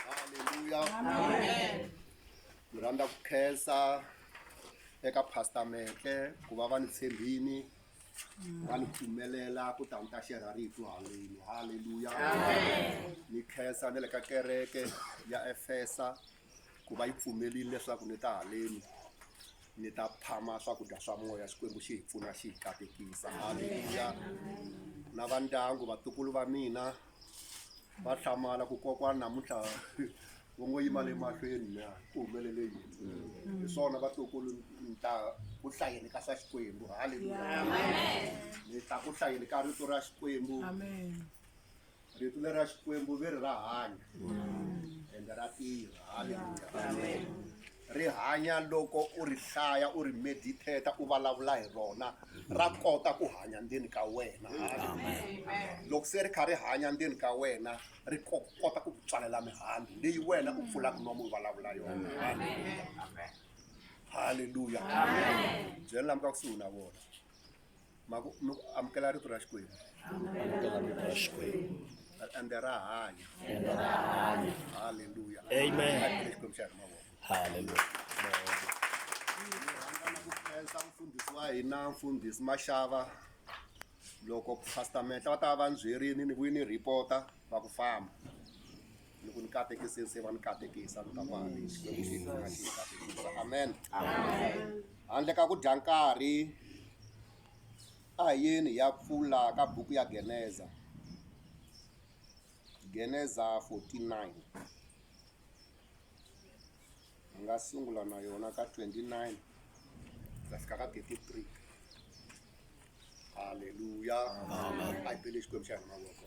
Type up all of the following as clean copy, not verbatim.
Hallelujah. Amen. Miranda ku khensa eka Pastor Metle ku va va ni tshembini va ni pfumelela ku ta ni ta xerha rito haleni. Hallelujah. Amen. Ni khensa na le ka kereke ya Efesa ku va yi pfumerile leswaku ni ta haleni ni ta phama swakudya swa moya Xikwembu xi hi pfuna xi hi katekisa. Hallelujah. Na va ndyangu vatukulu va mina va hlamala ku kokwana namuntlha vo ngo yima le mahlweni na ku humelele yini hi swona vatukulu ni ta ku hlayeni ka swa Xikwembu. Hallelujah. Ni ta ku hlayeni ka rito ra Xikwembu. Rito leri ra Xikwembu ve ri ra hanya ende ra tirha. Hallelujah. Ri hanya loko u ri hlaya u ri meditate u vulavula hi rona ra kota ku hanya ndzeni ka wena. Loko se ri kha ri hanya ndzeni ka wena ri kota ku tswalela mihandzu leyi wena u pfulaka nomu u vulavula yona. Hallelujah. Byela lama ka kusuhi na vona ma ku amukela rito ra Xikwembu. Ende ra hanya. Hallelujah. Amen. Hallelujah. Mfundhisi wa hina mfundhisi Mashava loko Pastor Metle va ta va byerini ni vuyi ni reporta va ku famba ni ku ni katekiseni se va ni katekisa ni ta ku haleni Xikwembu xi pfuna xi hi katekisa. Amen. Handle ka ku dya nkarhi a hi yeni ya pfula ka buku ya Geneza 49 nga sungula na yona ka 29 ka fika ka 33. Hallelujah. Amen. I believe Xikwembu xa hina mavoko.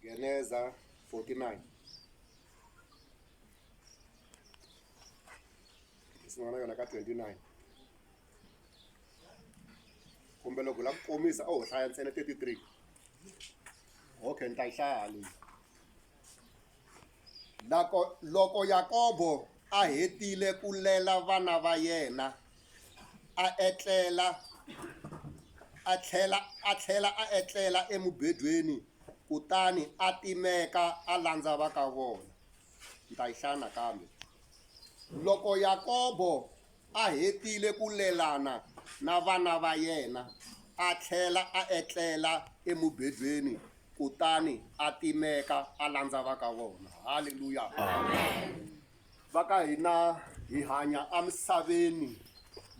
Geneza 49 sungula na yona ka 29 kumbe loko la ku komisa ho hlaya ntsena 33. Okay, ni ta yi hlaya haleni. Loko Yakobo a hetile ku lela vana va yena a tlhela a etlela emubedweni kutani a Timeka a landza va ka vona. Ni ta yi hlaya nakambe. Loko Yakobo a hetile ku lelana na vana va yena a tlhela a etlela emubedweni kutani a Timeka a landza va ka vona. Hallelujah. Amen. Va ka hina hi hanya emisaveni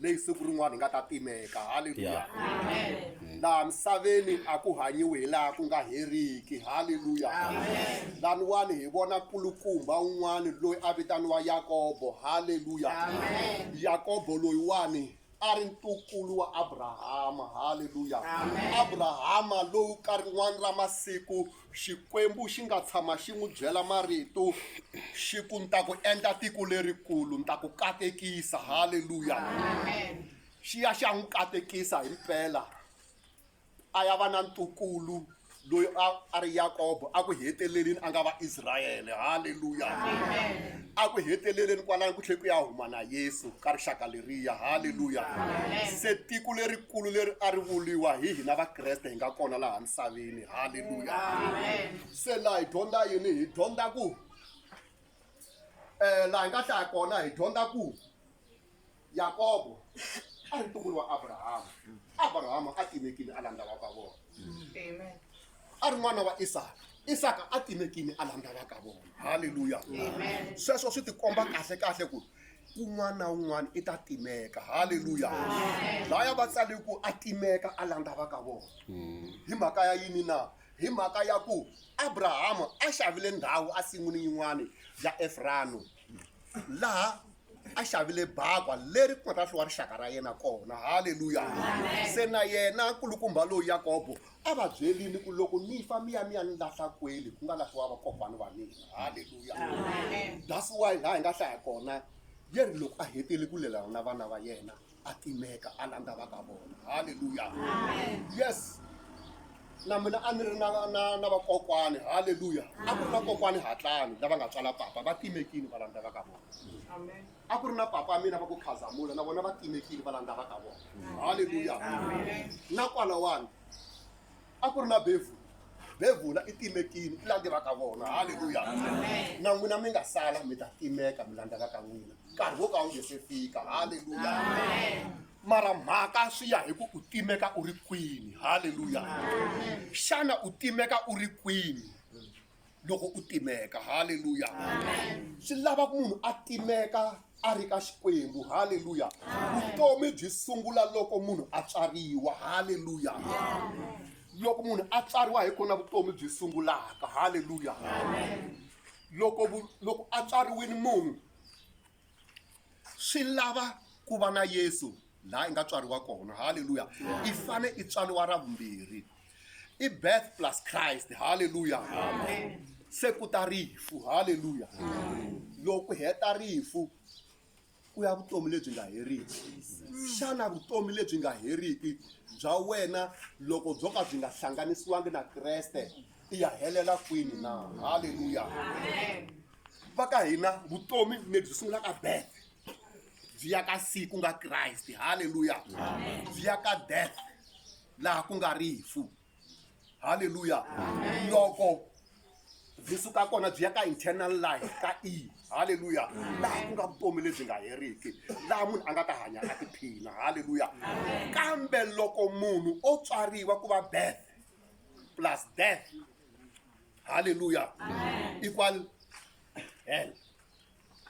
leyi siku rin'wana hi nga ta Timeka. Hallelujah. Amen. Laha misaveni a ku hanyiwi hi laha ku nga heriki. Hallelujah. Amen. Laniwani hi vona kulukumba un'wana loyi a vitaniwa Yakobo. Hallelujah. Amen. Yakobo loyiwani a ri ntukulu wa Abrahama. Hallelujah. Amen. Abrahama loyi ka rin'wana ra masiku Xikwembu xi nga tshama xi n'wi byela marito xi ku ni ta ku endla tiko lerikulu ni ta ku katekisa. Hallelujah. Amen. Xi ya xa n'wi katekisa hi mpela a ya va na ntukulu loyi a ri Yakobo a ku heteleleni a nga va Israyele. Hallelujah. Amen. A ku heteleleni kwalani ku tlhe ku ya huma na Yesu ka rixaka leriya. Hallelujah. Amen. Se tiko lerikulu leri a ri vuliwa hi hina vakreste hi nga kona laha misaveni. Hallelujah. Amen. Se laha hi dyondza yini hi dyondza ku laha hi nga hlaya kona hi dyondza ku Yakobo a ri ntukulu wa Abrahama. Abrahama a Timekini a landza va ka vona. Amen. A ri n'wana wa Isaka a Timekini a landza va ka vona. Hallelujah. Amen. Sweswo swi tikomba kahle ku kun'wana na un'wana i ta Timeka. Hallelujah. Laya va tsali ku a Timeka a landza va ka vona. Hi mhaka ya yini na? Hi mhaka ya ku Abrahama a xavile ndhawu a sin'wini yin'wana ya Efrano laha a xavile bakwa leri ku nga ta hluwa rixaka ra yena kona. Hallelujah. Se na yena nkulukumba loyi Yakobo a va byerini ku loko ni fa mi ya ni lahla kweli ku nga lahliwa vakokwani va mina. Hallelujah. That's why laha hi nga hlaya kona yeri loko a hetile ku lelana na vana va yena a Timeka a landza va ka vona. Hallelujah. Yes. Na mina a ni ri na vakokwani. Hallelujah. A ku ri na kokwani hatlani lava nga tswala papa va Timekini va landza va ka vona. Amen. A ku ri na papa mina va ku Khazamula na vona va Timekini va landza va ka vona. Hallelujah. Amen. Na kwalawani a ku ri na Vona i Timekini i Landza ka Vona. Haleluya. Na n'wina mi nga sala mi ta Timeka mi Landza ka n'wina. Nkarhi wo ka wu nge se fika. Haleluya. Mara mhaka swi ya hi ku u Timeka u ri kwini. Haleluya. Xana u Timeka u ri kwini loko u Timeka? Haleluya. Swi lava ku munhu a Timeka a ri ka Xikwembu. Haleluya. Vutomi byi sungula loko munhu a tswariwa. Haleluya. Loko munhu a tswariwa hi kona vutomi byi sungulaka. Haleluya. Loko a tswariwile munhu swi lava ku va na Yesu laha i nga tswariwa kona. Haleluya. I fane i tswariwa ra vumbirhi. I birth plus Christ. Haleluya. Se ku ta rifu. Haleluya. Loko heta rifu ku ya vutomi lebyi nga heriki. Xana vutomi lebyi nga heriki bya wena loko byo ka byi nga hlanganisiwangi na Kreste i ya helela kwini na? Haleluya. Va ka hina vutomi lebyi sungulaka birth byi ya ka siku nga Kriste. Haleluya. Byi ya ka death laha ku nga rifu. Haleluya. Loko byi suka kona byi ya ka eternal life ka haleluya. Laha ku nga vutomi lebyi nga heriki, laha munhu a nga ta hanya a tiphina. Haleluya. Kambe loko munhu o tswariwa ku va birth plus death, haleluya, equal hell.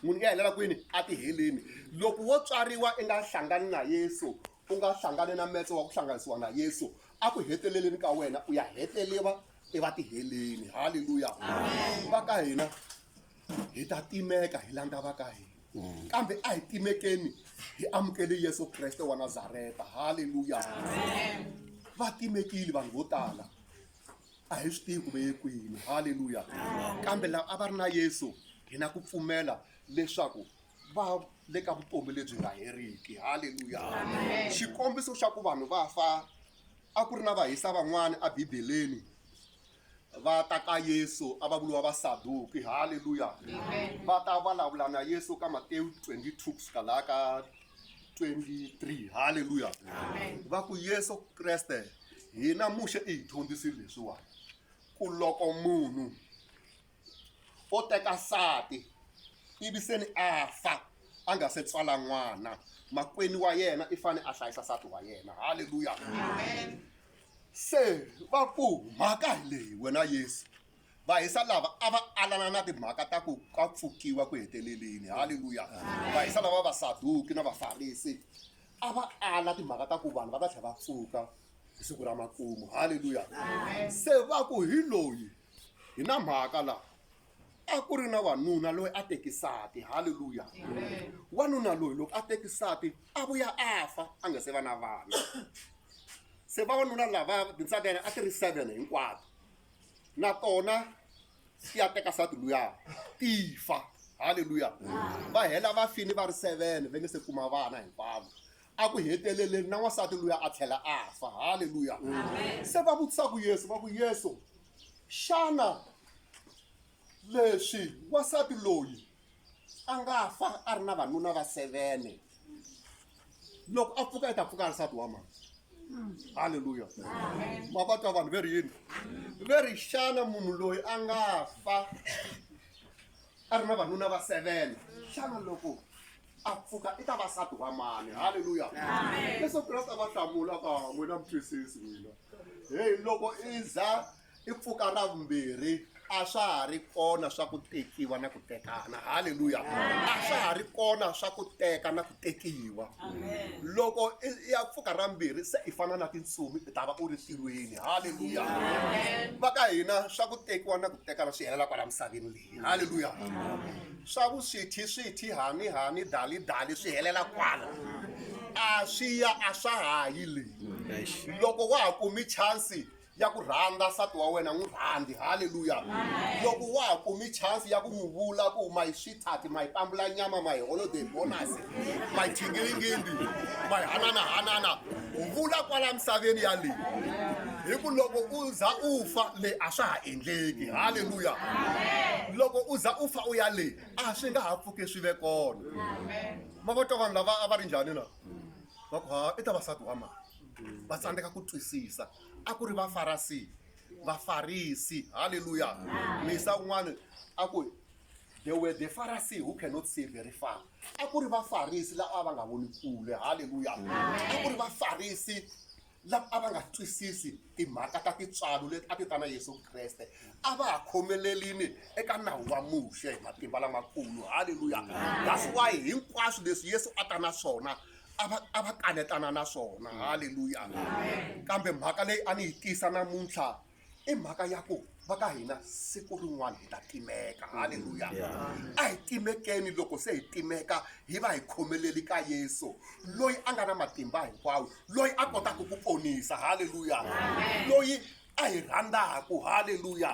Munhu ya helela kwini? A tiheleni. Loko wo tswariwa i nga hlangani na Yesu, u nga hlangani na metso wa ku hlanganisiwa na Yesu, a ku heteleleni ka wena u ya hetelela i va tiheleni. Haleluya. Va ka hina hi ta Timeka hi Landza va ka hina, kambe a hi Timekeni hi amukele Yesu Kreste wa Nazareta. Haleluya. Va Timekile vanhu vo tala a hi swi tivi ku ve kwini. Haleluya. Kambe lava a va ri na Yesu hi na ku pfumela leswaku va le ka vutomi lebyi nga heriki. Haleluya. Xikombiso xa ku vanhu va fa, a ku ri na vahisa van'wana a Bibeleni va ta ka Yesu a va vuriwa Vasaduki. Haleluya. Va ta vulavula na Yesu ka Matewu 22 kusika laha ka 23. Haleluya. Va ku Yesu Kreste hina muxe i hi dyondzisile leswiwani ku loko munhu o teka nsati ivi se ni a fa a nga se tswala n'wana, makwenu wa yena i fane a hlayisa nsati wa yena. Haleluya. Se va ku mhaka hi leyi wena Yesu, vahisa lava a va alana na timhaka ta ku ka pfukiwa ku heteleleni. Haleluya. Vahisa lava Vasaduki na Vafarisi a va ala timhaka ta ku vanhu va ta tlhela va pfuka hi siku ra makumu. Haleluya. Se va ku hi loyi hi na mhaka la a ku ri na wanuna loyi a tekisati. Haleluya. Wanuna loyi loko a tekisati a vuya a fa a nga se va na vana. Se vavanuna lava tinsati a ti ri 7 hinkwato, na tona ti ya teka nsati luya ti fa. Haleluya. Va hela va fini va ri 7 va nge se kuma vana hinkwavo. A ku heteleleni na n'wansati luya a tlhela a fa. Haleluya. Se va vutisa ku Yesu, va ku Yesu, xana leswi wasati loyi a nga fa a ri na vanuna va 7 loko a pfuka i ta pfuka nsati wa mani? Haleluya. Mavata vanhu veri yini? Veri xana munhu loyi a nga fa a ri na vanuna va 7, xana loko a pfuka i ta va nsati wa mani? Haleluya. Yesu Kreste a va hlamula ka n'wina mutwisisi n'wina. Hey, loko i za i pfuka ra vumbirhi a swa ha ri kona swa ku tekiwa na ku tekana. Haleluya. A swa ha ri kona swa ku teka na ku tekiwa. Loko i ya pfuka ra mbirhi se i fana na tintsumi i ta va u ri ntirhweni. Haleluya. Va ka hina swa ku tekiwa na ku tekana swi helela kwala misaveni leyi. Haleluya. Swa vuswithi hani dali swi helela kwala. A swi ya a swa ha yi leyi. Loko wa ha kumi chance ya ku rhandza nsati wa wena n'wi rhandzi. Haleluya. Loko wa ha kumi chance ya ku n'wi vula ku my sweetheart, my pambula nyama, my holiday bonus, my thingilingindi, my hanana, vula kwala misaveni ya leyi. Hi ku loko u za u fa le a swa ha endleki. Haleluya. Loko u za u fa u ya le a swi nga ha pfuki swi ve kona. Ma vo twa vanhu lava a va ri njhani na? Va ku ha i ta va nsati wa mani? va tsandzeka ku twisisa a ku ri vafarisi haleluya misa un'wana a ku there were the Pharisee who cannot see very far a ku ri vafarisi lava va nga voni kule haleluya a ku ri vafarisi lava a va nga twisisi timhaka ta tintswalo leti a ti ta na Yesu Kreste a va ha khomelelini eka nawu wa muxe hi matimba lamakulu haleluya that's why hinkwaswo leswi Yesu a ta na swona a va kanetana na swona haleluya kambe mhaka leyi a ni yi tisa namuntlha i mhaka ya ku va ka hina siku rin'wana hi ta timeka haleluya a hi timekeni loko se hi timeka hi va hi khomeleli ka Yesu loyi a nga na matimba hinkwawo loyi a kotaka ku ponisa haleluya loyi a hi rhandzaku haleluya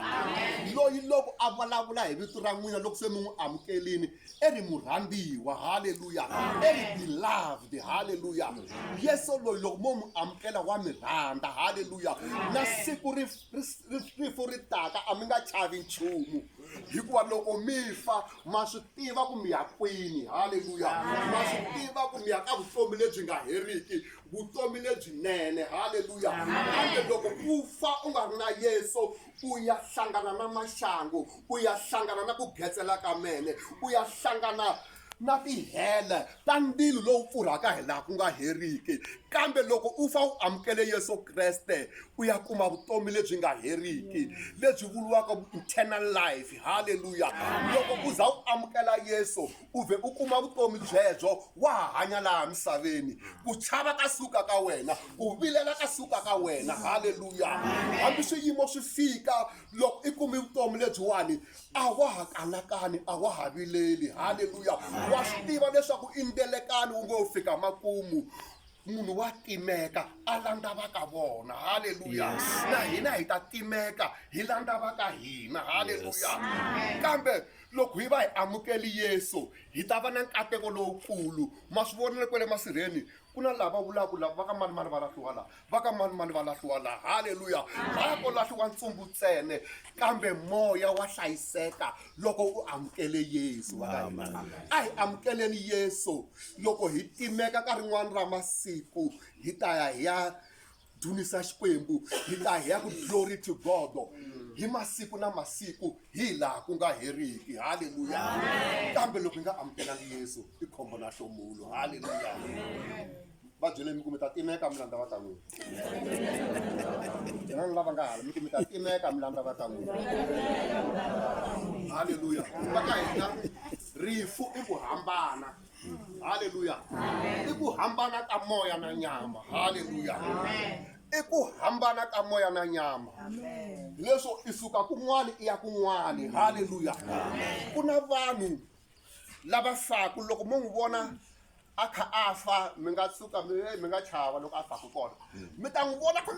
loyi loko a vulavula hi vito ra n'wina loko se mi n'wi amukelini ri murhandziwa haleluya ri beloved haleluya Yesu loyi loko mo mu amukela wa mi rhandza haleluya na siku rifu ri taka a mi nga chavi nchumu hikuva loko mi fa ma swi tiva ku mi ya kwini haleluya ma swi tiva ku mi ya ka vutomi lebyi nga heriki vutomi lebyinene haleluya kambe loko u fa u nga ri na Yesu u ya hlangana na maxangu u ya hlangana na ku getsela ka mene u ya hlangana na tihele ta ndilo lowu pfurhaka hi laha ku nga heriki kambe loko u fa u amukele Yesu Kreste u ya kuma vutomi lebyi nga heriki lebyi vuriwaka eternal life haleluya loko u za u amukela Yesu u ve u kuma vutomi byebyo wa hanya laha misaveni ku chava ka suka ka wena ku vilela ka suka ka wena haleluya hambi swiyimo swi fika loko i kumi vutomi lebyiwani a wa ha kanakani a wa ha vileli haleluya wa swi tiva leswaku i ndelekani wu ngo fika makumu munhu wa timeka a landza va ka vona haleluya na hina hi ta timeka hi landza va ka hina haleluya kambe loko hi va hi amukeli Yesu hi ta va na nkateko lowukulu ma swi vonile kwale masirheni ku na lava vulaka lava va ka mani va lahliwa laha va ka mani va lahliwa laha haleluya va ko lahliwa ntsumbu ntsene kambe moya wa hlayiseka loko u amukele Yesu a hi amukeleni Yesu loko hi timeka ka rin'wana ra masiku hi ta ya hi ya dunisa xikwembu hi ta hi ya ku glory to God hi masiku na masiku hi laha ku nga heriki haleluya kambe loko hi nga amukelanga Yesu i khombo na hlomulo haleluya va byele mi ku mi ta timeka mi landza va ka n'wina van'wana lava nga hala mi ku mi ta timeka mi landza va ka n'wina haleluya va ka hina rifu i ku hambana haleluya i ku hambana ka moya na nyama haleluya i ku hambana ka moya na nyama leswo i suka kun'wana i ya kun'wana haleluya ku na vanhu lava faku loko mo n'wi vona a kha a fa mi nga suka mi nga chava loko a faku kona mi ta n'wi vona ku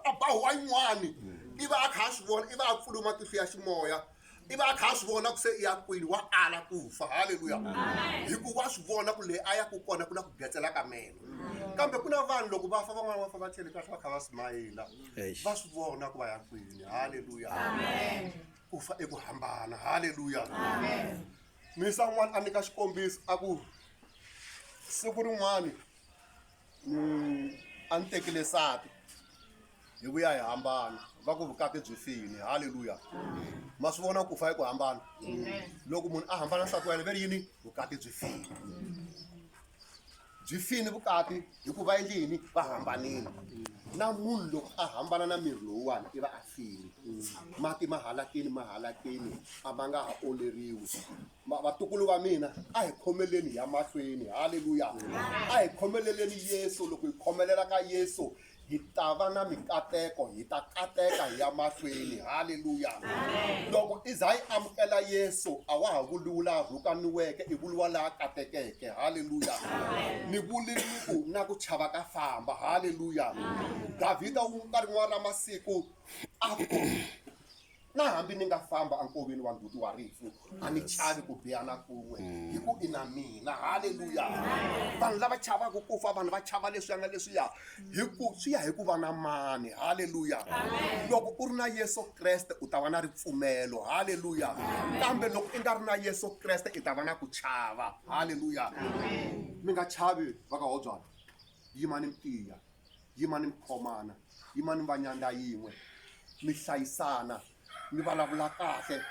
a bahuwa yin'wani i va a kha a swi vona i va a pfuluma tihlo ya ximoya i va a kha a swi vona ku se i ya kwini wa ala ku fa haleluya hikuva wa swi vona ku leyi a ya ku kona ku na ku getsela ka meno kambe ku na vanhu loko va fa van'wana va fa va chele kahle va kha va smayila va swi vona ku va ya kwini haleluya ku fa i ku hambana haleluya misa n'wana a nyika xikombiso a ku siku rin'wani a ni tekile sati hi vuya hi hambana va ku vukati byi fini haleluya ma swi vona ku fa hi ku hambana loko munhu a hambana nsati wa yena ve ri yini vukati byi fini vukati hikuva endli yini va hambanile na munhu loko a hambana na miri lowuwani i va a file mati ma halakini a ma nga ha oleriwi vatukulu va mina a hi khomeleni ya mahlweni haleluya a hi khomeleleni Yesu loko hi khomelela ka Yesu hi ta va na mikateko hi ta kateka hi ya mahlweni haleluya loko i za hi amukela Yesu a wa ha vuliwula rhukaniweke i vuliwa laha katekeke haleluya ni vulini ku na ku chava ka famba haleluya Davhida wu nkarhi n'wana ra masiku a ku na hambi ni nga famba enkoveni wa nduti wa rifu a ni chavi ku biyana kun'we hi ku i na mina haleluya vanhu lava chavaka ku fa vanhu va chava leswiya na leswiya hi ku swi ya hi ku va na mani haleluya loko u ri na Yesu Kreste u ta va na ripfumelo haleluya kambe loko i nga ri na Yesu Kreste i ta va na ku chava haleluya mi nga chavi va ka hobyana yimani mi tiya yimani mi khomana yimani va nyandza yin'we mi hlayisana mi vulavula kahle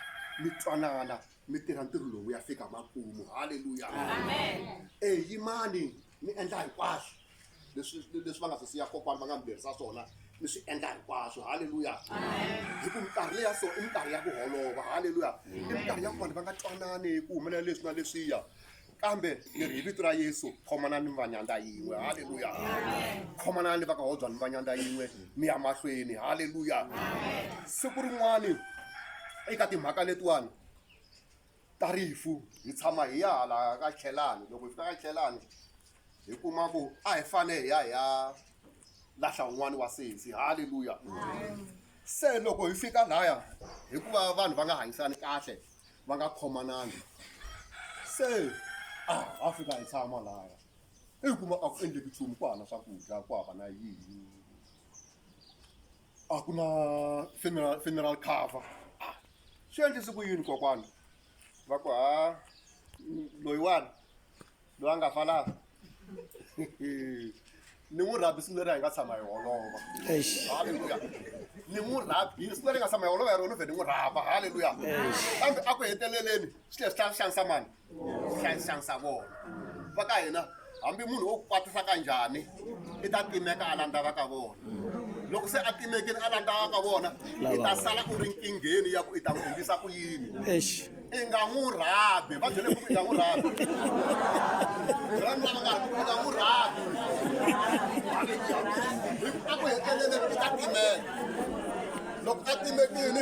mi twanana mi tirha ntirho lowu ya fika makumu haleluya amen yimani mi endla hinkwaswo leswi va nga swi siya kokwana va nga mi lerisa swona mi swi endla hinkwaswo haleluya hi ku minkarhi leya so i minkarhi ya ku holova haleluya i minkarhi ya ku vanhu va nga twanani ku humelela leswi na leswiya kambe ni ri hi vito ra Yesu khomanani mi va nyandza yin'we haleluya khomanani va ka hobyani mi va nyandza yin'we mi ya mahlweni haleluya siku rin'wani eka timhaka letiwani ta rifu hi tshama hi ya hala ka tlhelani loko hi fika ka tlhelani hi kuma ku a hi fane hi ya lahla un'wana wa sesi haleluya se loko hi fika laya hikuva vanhu va nga hanyisani kahle va nga khomanangi se a fika hi tshama laya i kuma a ku endleki nchumu ku hava swakudya ku hava na yini a ku na funeral cover swi endlisi ku yini kokwana va ku loyiwani loyi a nga falanga ni n'wi rhabi siku leri a hi nga tshama hi holova haleluya ni n'wi rhabi siku leri hi nga tshama hi holova hi rona vhe ni n'wi rhaba haleluya kambe a ku heteleleni swi leswi ta xanisa mani xanisa vona va ka hina hambi munhu wo kwatisa ka njhani i ta timeka a landza va ka vona loko se a timekini a landza va ka vona i ta sala u ri nkingeni ya ku i ta n'wi endlisa ku yini i nga n'wi rhabi va byele ku i nga n'wi rhabi i nga n'wi rhabi a ku heteleleni i ta timeka loko a timekini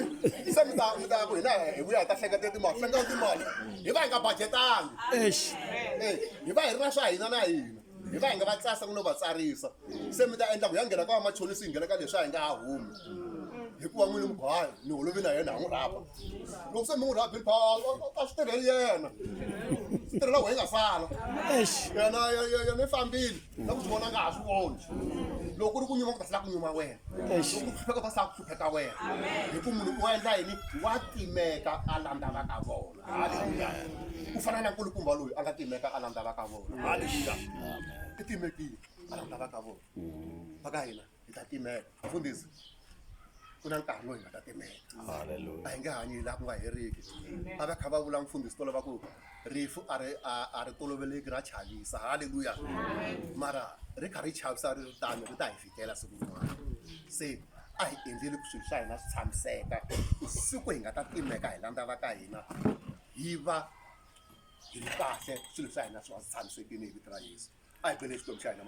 se mi ta ku hina hi vuya hi ta hleketa timali hi va hi nga budgetangi hi va hi ri na swa hina na hina hi va hi nga va tsasa ku no va tsarisa se mi ta endla ku ya nghena ka vamachonisi hi nghena ka leswi a hi nga ha humi hikuva n'wini mugwayi ni holovi na yena ha n'wi rhaba loko se mi n'wi rhabini a swi tirheli yena swi tirhela ku hi nga sala yena i fambile na ku swi vona nga ha swi voni loko ku ri ku nyuma ku ta sala ku nyuma wena loko ku hlupheka ta sala ku hlupheka wena hi ku munhu u endla yini wa timeka a landza va ka vona haleluya ku fana na nkulukumba loyi a nga timeka a landza va ka vona haleluya i timekile a landza va ka vona va ka hina hi ta timeka mfundhisi ku na nkarhi loyi nga ta timeka a hi nge hanyi laha ku nga heriki a va kha va vula mfundhisi tolova ku rifu a ri toloveleki ra chavisa haleluya mara ri kha ri chavisa ri ri tano ri ta hi fikela siku rin'wana se a hi endleli ku swilo swa hina swi tshamiseka siku hi nga ta timeka hi landza va ka hina hi va hi ri kahle swilo swa hina swi va swi tshamisekile hi vito ra Yesu a hi bele xikwembu xa hina